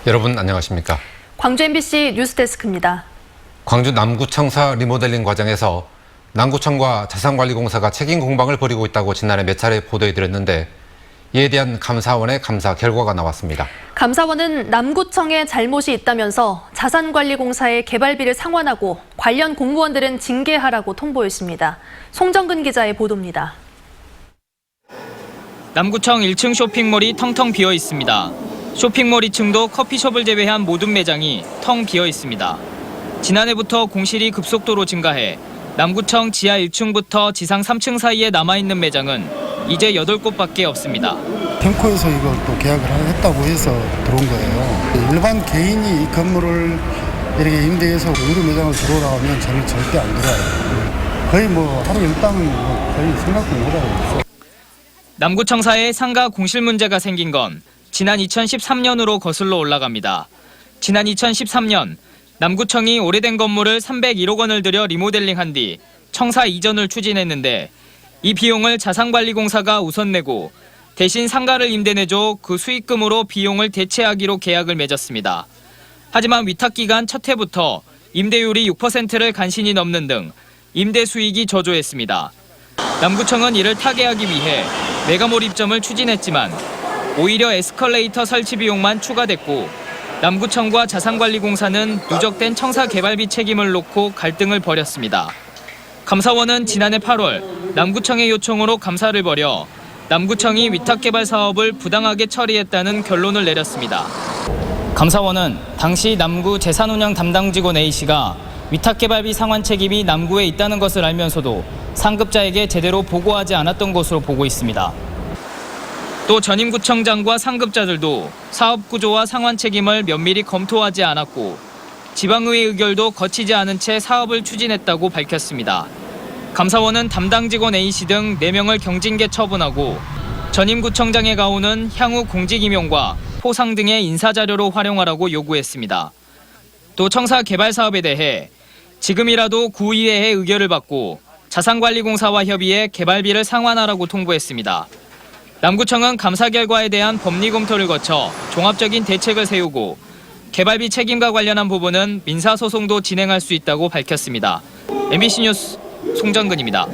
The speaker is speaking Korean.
여러분 안녕하십니까? 광주 MBC 뉴스데스크입니다. 광주 남구청사 리모델링 과정에서 남구청과 자산관리공사가 책임 공방을 벌이고 있다고 지난해 몇 차례 보도해드렸는데 이에 대한 감사원의 감사 결과가 나왔습니다. 감사원은 남구청에 잘못이 있다면서 자산관리공사의 개발비를 상환하고 관련 공무원들은 징계하라고 통보했습니다. 송정근 기자의 보도입니다. 남구청 1층 쇼핑몰이 텅텅 비어 있습니다. 쇼핑몰 2층도 커피숍을 제외한 모든 매장이 텅 비어 있습니다. 지난해부터 공실이 급속도로 증가해 남구청 지하 1층부터 지상 3층 사이에 남아있는 매장은 이제 8곳밖에 없습니다. 펜코에서 이걸 또 계약을 했다고 해서 들어온 거예요. 일반 개인이 이 건물을 이렇게 임대해서 의류 매장을 들어오라고 하면 저는 절대 안 들어와요. 거의 하루 일당은 거의 생각도 못하고 있어요. 남구청사에 상가 공실 문제가 생긴 건 지난 2013년으로 거슬러 올라갑니다. 지난 2013년 남구청이 오래된 건물을 301억 원을 들여 리모델링한 뒤 청사 이전을 추진했는데 이 비용을 자산관리공사가 우선 내고 대신 상가를 임대내줘 그 수익금으로 비용을 대체하기로 계약을 맺었습니다. 하지만 위탁기간 첫 해부터 임대율이 6%를 간신히 넘는 등 임대 수익이 저조했습니다. 남구청은 이를 타개하기 위해 메가몰 입점을 추진했지만 오히려 에스컬레이터 설치 비용만 추가됐고 남구청과 자산관리공사는 누적된 청사 개발비 책임을 놓고 갈등을 벌였습니다. 감사원은 지난해 8월 남구청의 요청으로 감사를 벌여 남구청이 위탁개발 사업을 부당하게 처리했다는 결론을 내렸습니다. 감사원은 당시 남구 재산운영 담당 직원 A씨가 위탁개발비 상환 책임이 남구에 있다는 것을 알면서도 상급자에게 제대로 보고하지 않았던 것으로 보고 있습니다. 또 전임구청장과 상급자들도 사업 구조와 상환 책임을 면밀히 검토하지 않았고 지방의회 의결도 거치지 않은 채 사업을 추진했다고 밝혔습니다. 감사원은 담당 직원 A씨 등 4명을 경징계 처분하고 전임구청장의 가호는 향후 공직 임용과 포상 등의 인사자료로 활용하라고 요구했습니다. 또 청사 개발 사업에 대해 지금이라도 구의회의 의결을 받고 자산관리공사와 협의해 개발비를 상환하라고 통보했습니다. 남구청은 감사 결과에 대한 법리 검토를 거쳐 종합적인 대책을 세우고 개발비 책임과 관련한 부분은 민사소송도 진행할 수 있다고 밝혔습니다. MBC 뉴스 송정근입니다.